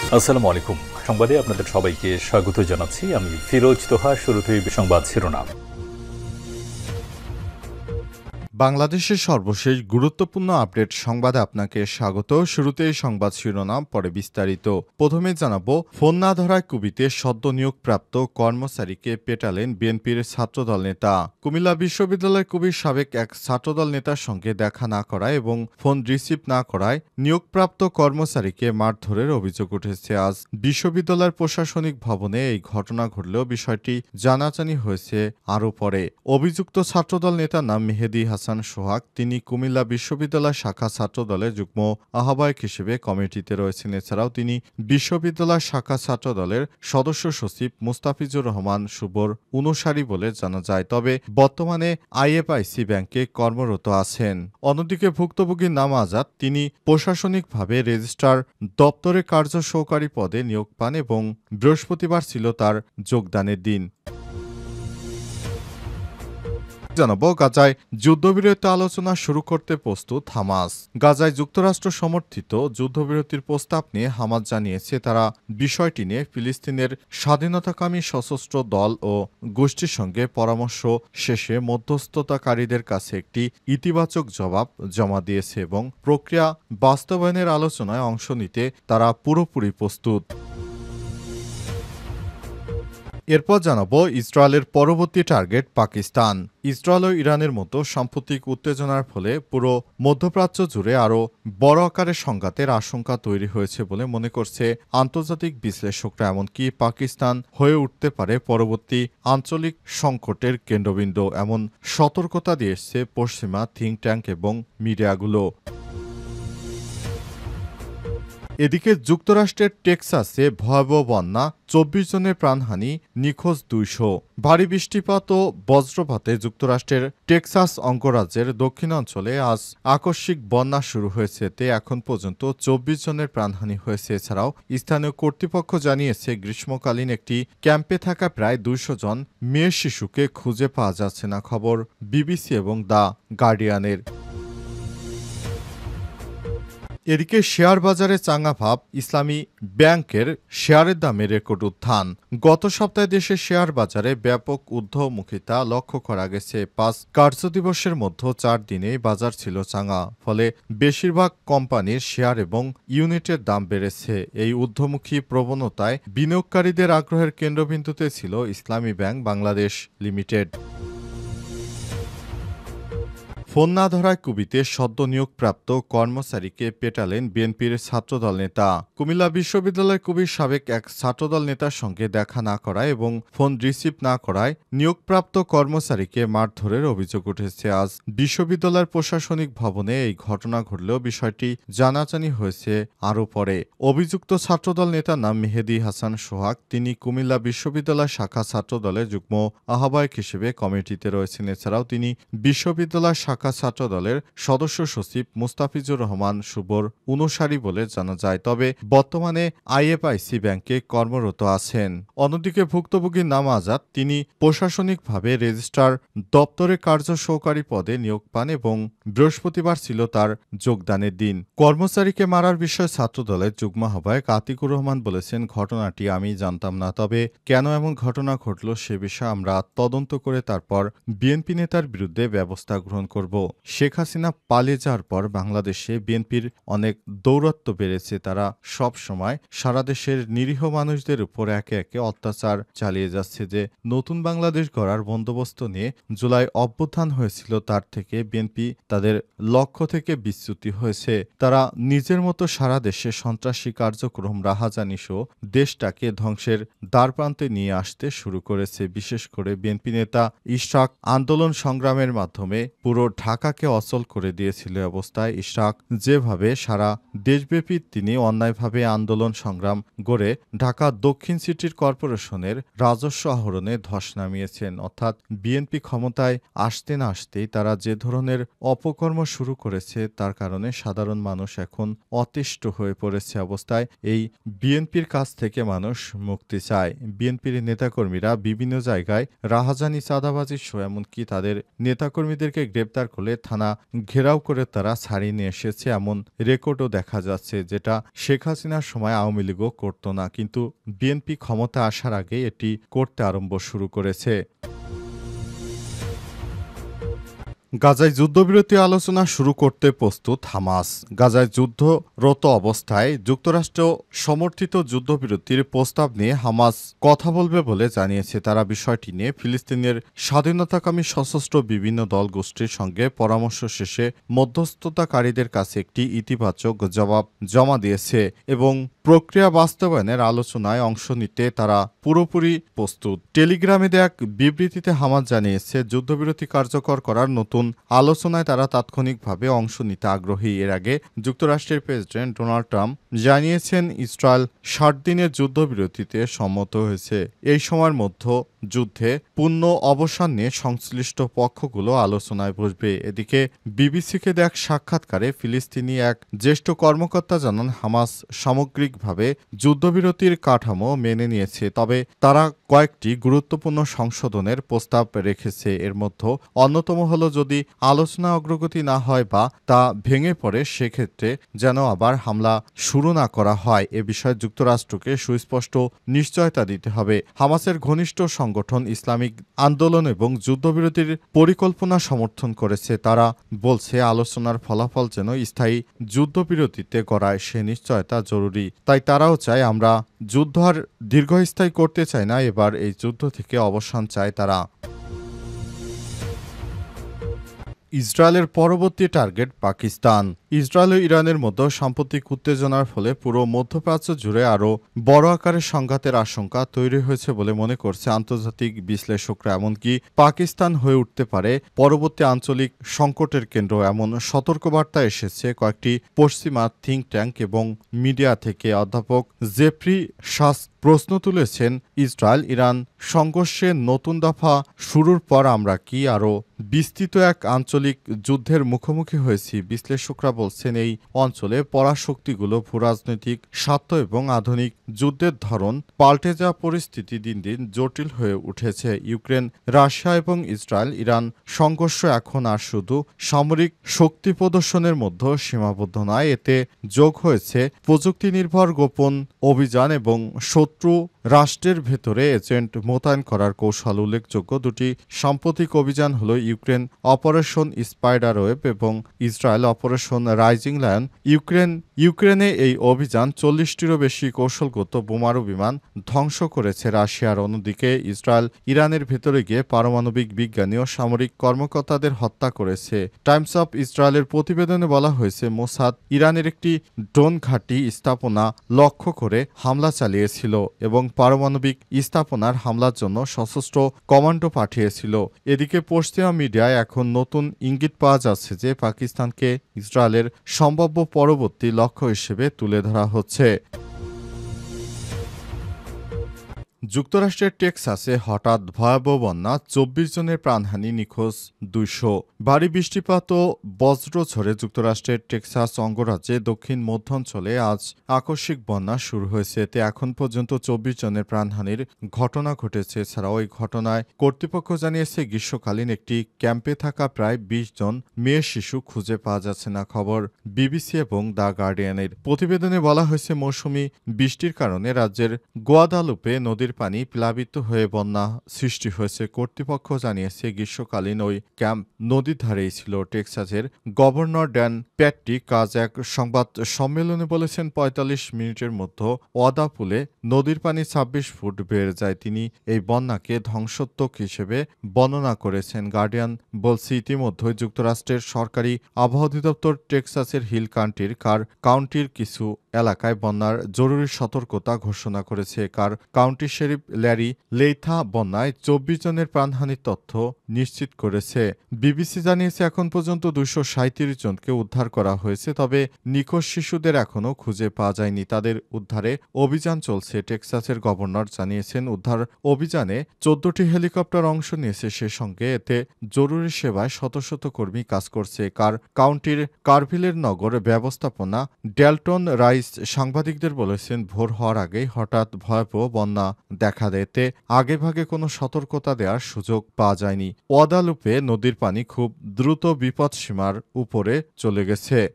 আসসালামু আলাইকুম। সংবাদে আপনাদের সবাইকে স্বাগত জানাচ্ছি। আমি ফিরোজ তোহা। শুরুতেই সংবাদ শিরোনাম। বাংলাদেশের সর্বশেষ গুরুত্বপূর্ণ আপডেট সংবাদে আপনাকে স্বাগত। শুরুতেই সংবাদ শিরোনাম, পরে বিস্তারিত। প্রথমে জানাবো, ফোন না ধরায় কুবিতে সদ্য নিয়োগপ্রাপ্ত কর্মচারীকে পেটালেন বিএনপির ছাত্রদল নেতা। কুমিল্লা বিশ্ববিদ্যালয়ের কুবির সাবেক এক ছাত্রদল নেতার সঙ্গে দেখা না করায় এবং ফোন রিসিভ না করায় নিয়োগপ্রাপ্ত কর্মচারীকে মারধরের অভিযোগ উঠেছে। আজ বিশ্ববিদ্যালয়ের প্রশাসনিক ভবনে এই ঘটনা ঘটলেও বিষয়টি জানাজানি হয়েছে আরও পরে। অভিযুক্ত ছাত্রদল নেতার নাম মেহেদী হাসান সোহাগ। তিনি কুমিল্লা বিশ্ববিদ্যালয় শাখা ছাত্রদলের যুগ্ম আহ্বায়ক হিসেবে কমিটিতে রয়েছেন। এছাড়াও তিনি বিশ্ববিদ্যালয় শাখা ছাত্রদলের সদস্য সচিব মুস্তাফিজুর রহমান শুভর অনুসারী বলে জানা যায়। তবে বর্তমানে আইএফআইসি ব্যাংকে কর্মরত আছেন। অন্যদিকে ভুক্তভোগীর নাম আজাদ। তিনি প্রশাসনিকভাবে রেজিস্ট্রার দপ্তরে কার্য সহকারী পদে নিয়োগ পান এবং বৃহস্পতিবার ছিল তার যোগদানের দিন। জানাবো, গাজায় যুদ্ধবিরতি আলোচনা শুরু করতে প্রস্তুত হামাস। গাজায় যুক্তরাষ্ট্র সমর্থিত যুদ্ধবিরতির প্রস্তাব নিয়ে হামাস জানিয়েছে তারা বিষয়টি নিয়ে ফিলিস্তিনের স্বাধীনতাকামী সশস্ত্র দল ও গোষ্ঠীর সঙ্গে পরামর্শ শেষে মধ্যস্থতাকারীদের কাছে একটি ইতিবাচক জবাব জমা দিয়েছে এবং প্রক্রিয়া বাস্তবায়নের আলোচনায় অংশ নিতে তারা পুরোপুরি প্রস্তুত। এরপর জানাবো, ইসরায়েলের পরবর্তী টার্গেট পাকিস্তান। ইসরায়েল ও ইরানের মতো সাম্প্রতিক উত্তেজনার ফলে পুরো মধ্যপ্রাচ্য জুড়ে আরও বড় আকারের সংঘাতের আশঙ্কা তৈরি হয়েছে বলে মনে করছে আন্তর্জাতিক বিশ্লেষকরা। এমনকি পাকিস্তান হয়ে উঠতে পারে পরবর্তী আঞ্চলিক সংকটের কেন্দ্রবিন্দু, এমন সতর্কতা দিয়েছে পশ্চিমা থিঙ্ক ট্যাঙ্ক এবং মিডিয়াগুলো। এদিকে যুক্তরাষ্ট্রের টেক্সাসে ভয়াবহ বন্যা, 24 জনের প্রাণহানি, নিখোঁজ 200। ভারী বৃষ্টিপাত ও বজ্রপাতে যুক্তরাষ্ট্রের টেক্সাস অঙ্গরাজ্যের দক্ষিণাঞ্চলে আজ আকস্মিক বন্যা শুরু হয়েছে। এতে এখন পর্যন্ত 24 জনের প্রাণহানি হয়েছে। এছাড়াও স্থানীয় কর্তৃপক্ষ জানিয়েছে গ্রীষ্মকালীন একটি ক্যাম্পে থাকা প্রায় 200 জন মেয়ে শিশুকে খুঁজে পাওয়া যাচ্ছে না। খবর বিবিসি এবং দ্য গার্ডিয়ানের। এদিকে শেয়ার বাজারে চাঙা ভাব, ইসলামী ব্যাংকের শেয়ারের দামে রেকর্ড উত্থান। গত সপ্তাহে দেশের শেয়ার বাজারে ব্যাপক ঊর্ধ্বমুখিতা লক্ষ্য করা গেছে। 5 কার্যদিবসের মধ্যে 4 দিনেই বাজার ছিল চাঙা। ফলে বেশিরভাগ কোম্পানির শেয়ার এবং ইউনিটের দাম বেড়েছে। এই ঊর্ধ্বমুখী প্রবণতায় বিনিয়োগকারীদের আগ্রহের কেন্দ্রবিন্দুতে ছিল ইসলামী ব্যাংক বাংলাদেশ লিমিটেড। ফোন না ধরায় কুবিতে সদ্য নিয়োগপ্রাপ্ত কর্মচারীকে পেটালেন বিএনপির ছাত্রদল নেতা। কুমিল্লা বিশ্ববিদ্যালয়ের কুবির সাবেক এক ছাত্রদল নেতার সঙ্গে দেখা না করায় এবং ফোন রিসিভ না করায় নিয়োগপ্রাপ্ত কর্মচারীকে মারধরের অভিযোগ উঠেছে। আজ বিশ্ববিদ্যালয়ের প্রশাসনিক ভবনে এই ঘটনা ঘটলেও বিষয়টি জানাজানি হয়েছে আরও পরে। অভিযুক্ত ছাত্রদল নেতার নাম মেহেদী হাসান সোহাগ। তিনি কুমিল্লা বিশ্ববিদ্যালয় শাখা ছাত্রদলের যুগ্ম আহ্বায়ক হিসেবে কমিটিতে রয়েছেন। এছাড়াও তিনি বিশ্ববিদ্যালয় শাখা ছাত্রদলের সদস্য সচিব মুস্তাফিজুর রহমান শুভর অনুসারী বলে জানা যায়। তবে বর্তমানে আইএফআইসি ব্যাংকে কর্মরত আছেন। অন্যদিকে ভুক্তভোগীর নাম আজাদ। তিনি প্রশাসনিকভাবে রেজিস্ট্রার দপ্তরে কার্য সহকারী পদে নিয়োগ পান এবং বৃহস্পতিবার ছিল তার যোগদানের দিন। কর্মচারীকে মারার বিষয়ে ছাত্রদলের যুগ্ম আহ্বায়ক আতিকুর রহমান বলেছেন, ঘটনাটি আমি জানতাম না, তবে কেন এমন ঘটনা ঘটল সে বিষয়ে আমরা তদন্ত করে তারপর বিএনপি নেতার বিরুদ্ধে ব্যবস্থা গ্রহণ করব। শেখ হাসিনা পালিয়ে যাওয়ার পর বাংলাদেশে বিএনপির অনেক দৌরাত্ম্য বেড়েছে। তারা সব সময় সারা দেশের নিরীহ মানুষদের উপর একে একে অত্যাচার চালিয়ে যাচ্ছে। যে নতুন বাংলাদেশ গড়ার বন্দোবস্ত নিয়ে জুলাই অভ্যুত্থান হয়েছিল, তার থেকে বিএনপি তাদের লক্ষ্য থেকে বিচ্যুতি হয়েছে। তারা নিজের মতো সারা দেশে সন্ত্রাসী কার্যক্রম, রাহাজানি সহ দেশটাকে ধ্বংসের দ্বারপ্রান্তে নিয়ে আসতে শুরু করেছে। বিশেষ করে বিএনপি নেতা ইশরাক আন্দোলন সংগ্রামের মাধ্যমে পুরো ঢাকাকে অচল করে দিয়েছিল। অবস্থায় ইশরাক যেভাবে সারা দেশব্যাপী তিনি অন্যায়ভাবে আন্দোলন সংগ্রাম গড়ে ঢাকা দক্ষিণ সিটি কর্পোরেশনের রাজস্ব আহরণে ধস নামিয়েছেন। অর্থাৎ বিএনপি ক্ষমতায় আসতে না আসতেই তারা যে ধরনের অপকর্ম শুরু করেছে, তার কারণে সাধারণ মানুষ এখন অতিষ্ঠ হয়ে পড়েছে। অবস্থায় এই বিএনপির কাছ থেকে মানুষ মুক্তি চায়। বিএনপির নেতাকর্মীরা বিভিন্ন জায়গায় রাহাজানি, চাঁদাবাজি সহ এমনকি তাদের নেতাকর্মীদেরকে গ্রেপ্তার গ্রেপ্তার করলে থানা ঘেরাও করে তারা ছাড়িয়ে নিয়ে এসেছে, এমন রেকর্ডও দেখা যাচ্ছে, যেটা শেখ হাসিনার সময় আওয়ামী লীগও করত না, কিন্তু বিএনপি ক্ষমতা আসার আগে এটি করতে আরম্ভ শুরু করেছে। গাজায় যুদ্ধবিরতি আলোচনা শুরু করতে প্রস্তুত হামাস। গাজায় যুদ্ধরত অবস্থায় যুক্তরাষ্ট্র সমর্থিত যুদ্ধবিরতির প্রস্তাব নিয়ে হামাস কথা বলবে বলে জানিয়েছে তারা। বিষয়টি নিয়ে ফিলিস্তিনের স্বাধীনতাকামী সশস্ত্র বিভিন্ন দল গোষ্ঠীর সঙ্গে পরামর্শ শেষে মধ্যস্থতাকারীদের কাছে একটি ইতিবাচক জবাব জমা দিয়েছে এবং প্রক্রিয়া বাস্তবায়নের আলোচনায় অংশ নিতে তারা পুরোপুরি প্রস্তুত। টেলিগ্রামে দেয়া এক বিবৃতিতে হামাস জানিয়েছে, যুদ্ধবিরতি কার্যকর করার নতুন আলোচনায় তারা তাৎক্ষণিকভাবে অংশ নিতে আগ্রহী। এর আগে যুক্তরাষ্ট্রের প্রেসিডেন্ট ডোনাল্ড ট্রাম্প জানিয়েছেন, ইসরায়েল ৬০ দিনের যুদ্ধবিরতিতে সম্মত হয়েছে। এই সময়ের মধ্যে যুদ্ধে পূর্ণ অবসান নিয়ে সংশ্লিষ্ট পক্ষগুলো আলোচনায় বসবে। এদিকে বিবিসিকে দেয়া এক সাক্ষাৎকারে ফিলিস্তিনি এক জ্যেষ্ঠ কর্মকর্তা জানান, হামাস সামগ্রিকভাবে যুদ্ধবিরতির কাঠামো মেনে নিয়েছে, তবে তারা কয়েকটি গুরুত্বপূর্ণ সংশোধনের প্রস্তাব রেখেছে। এর মধ্যে অন্যতম হল, যদি আলোচনা অগ্রগতি না হয় বা তা ভেঙে পড়ে, সেক্ষেত্রে যেন আবার হামলা শুরু না করা হয়। এ বিষয়ে যুক্তরাষ্ট্রকে সুস্পষ্ট নিশ্চয়তা দিতে হবে। হামাসের ঘনিষ্ঠ সংগঠন ইসলামিক আন্দোলন এবং যুদ্ধবিরতির পরিকল্পনা সমর্থন করেছে। তারা বলছে, আলোচনার ফলাফল যেন স্থায়ী যুদ্ধবিরতিতে গড়ায়, সে নিশ্চয়তা জরুরি। তাই তারাও চায়, আমরা যুদ্ধ আর দীর্ঘস্থায়ী করতে চাই না, এবার এই যুদ্ধ থেকে অবসান চায় তারা। ইসরায়েলের পরবর্তী টার্গেট পাকিস্তান। ইসরায়েল ও ইরানের মধ্যে সাম্প্রতিক উত্তেজনার ফলে পুরো মধ্যপ্রাচ্য জুড়ে আরও বড় আকারের সংঘাতের আশঙ্কা তৈরি হয়েছে বলে মনে করছে আন্তর্জাতিক বিশ্লেষকরা। এমনকি পাকিস্তান হয়ে উঠতে পারে পরবর্তী আঞ্চলিক সংকটের কেন্দ্র, এমন সতর্কবার্তা এসেছে কয়েকটি পশ্চিমা থিঙ্ক ট্যাঙ্ক এবং মিডিয়া থেকে। অধ্যাপক জেফ্রি শাস প্রশ্ন তুলেছেন, ইসরায়েল ইরান সংঘর্ষের নতুন দফা শুরুর পর আমরা কি আরও বিস্তৃত এক আঞ্চলিক যুদ্ধের মুখোমুখি হয়েছি? বিশ্লেষকরা বলছেন, এই অঞ্চলে পরাশক্তিগুলো ভূরাজনৈতিক স্বার্থ এবং আধুনিক যুদ্ধের ধরন পাল্টে যাওয়া পরিস্থিতি দিন দিন জটিল হয়ে উঠেছে। ইউক্রেন, রাশিয়া এবং ইসরায়েল ইরান সংঘর্ষ এখন আর শুধু সামরিক শক্তি প্রদর্শনের মধ্যে সীমাবদ্ধ নয়, এতে যোগ হয়েছে প্রযুক্তি নির্ভর গোপন অভিযান এবং শত্রু রাষ্ট্রের ভেতরে এজেন্ট মোতায়েন করার কৌশল। উল্লেখযোগ্য দুটি সাম্প্রতিক অভিযান হল ইউক্রেন অপারেশন স্পাইডারওয়েব এবং ইসরায়েল অপারেশন রাইজিং লায়ন। ইউক্রেনে এই অভিযান ৪০টিরও বেশি কৌশলগত বোমারু বিমান ধ্বংস করেছে রাশিয়ার। অন্যদিকে ইসরায়েল ইরানের ভেতরে গিয়ে পারমাণবিক বিজ্ঞানী ও সামরিক কর্মকর্তাদের হত্যা করেছে। টাইমস অফ ইসরায়েলের প্রতিবেদনে বলা হয়েছে, মোসাদ ইরানের একটি ড্রোন ঘাঁটি স্থাপনা লক্ষ্য করে হামলা চালিয়েছিল এবং পারমাণবিক স্থাপনার হামলার জন্য সশস্ত্র কমান্ডো পাঠিয়েছিল। এদিকে পশ্চিমা মিডিয়ায় এখন নতুন ইঙ্গিত পাওয়া যাচ্ছে যে পাকিস্তানকে ইসরায়েলের সম্ভাব্য পরবর্তী লক্ষ্য হিসেবে তুলে ধরা হচ্ছে। যুক্তরাষ্ট্রের টেক্সাসে হঠাৎ ভয়াবহ বন্যা, ২৪ জনের প্রাণহানি, নিখোঁজ ২০০। ভারী বৃষ্টিপাত ও বজ্রঝড়ে যুক্তরাষ্ট্রের টেক্সাস অঙ্গরাজ্যে দক্ষিণ মধ্যাঞ্চলে আজ আকস্মিক বন্যা শুরু হয়েছে। এতে এখন পর্যন্ত ২৪ জনের প্রাণহানির ঘটনা ঘটেছে। এছাড়াও এই ঘটনায় কর্তৃপক্ষ জানিয়েছে, গ্রীষ্মকালীন একটি ক্যাম্পে থাকা প্রায় ২০ জন মেয়ে শিশু খুঁজে পাওয়া যাচ্ছে না। খবর বিবিসি এবং দ্য গার্ডিয়ানের। প্রতিবেদনে বলা হয়েছে, মৌসুমি বৃষ্টির কারণে রাজ্যের গোয়াদালুপে নদীর পানি প্লাবিত হয়ে বন্যা সৃষ্টি হয়েছে। কর্তৃপক্ষ জানিয়েছে, গ্রীষ্মকালীন ওই ক্যাম্প নদীর ধারেই ছিল। টেক্সাসের গভর্নর ড্যান প্যাট্রিক আজ এক সংবাদ সম্মেলনে বলেছেন, ৪৫ মিনিটের মধ্যে ওয়াদাপুলে নদীর পানি ২৬ ফুট বেড়ে যায়। তিনি এই বন্যাকে ধ্বংসাত্মক হিসেবে বর্ণনা করেছেন। গার্ডিয়ান বলছে, ইতিমধ্যে যুক্তরাষ্ট্রের সরকারি আবহাওয়া অধিদপ্তর টেক্সাসের হিল কাউন্টির কিছু এলাকায় বন্যার জরুরি সতর্কতা ঘোষণা করেছে। কাউন্টি শেরিফ ল্যারি লেইথা বন্যায় ২৪ জনের প্রাণহানির তথ্য নিশ্চিত করেছে। বিবিসি জানিয়েছে, এখন পর্যন্ত ২৩৭ জনকে উদ্ধার করা হয়েছে, তবে নিখোঁজ শিশুদের এখনও খুঁজে পাওয়া যায়নি। তাদের উদ্ধারে অভিযান চলছে। টেক্সাসের গভর্নর জানিয়েছেন, উদ্ধার অভিযানে ১৪টি হেলিকপ্টার অংশ নিয়েছে। সে সঙ্গে এতে জরুরি সেবায় শত শত কর্মী কাজ করছে। কাউন্টির কারভিলের নগর ব্যবস্থাপনা ডেলটন রাইস আনিস সাংবাদিকদের বলেছেন, ভোর হওয়ার আগেই হঠাৎ ভয়াবহ বন্যা দেখা দেয়। এতে আগেভাগে কোনো সতর্কতা দেওয়ার সুযোগ পাওয়া যায়নি। ওয়াদালুপে নদীর পানি খুব দ্রুত বিপদসীমার উপরে চলে গেছে।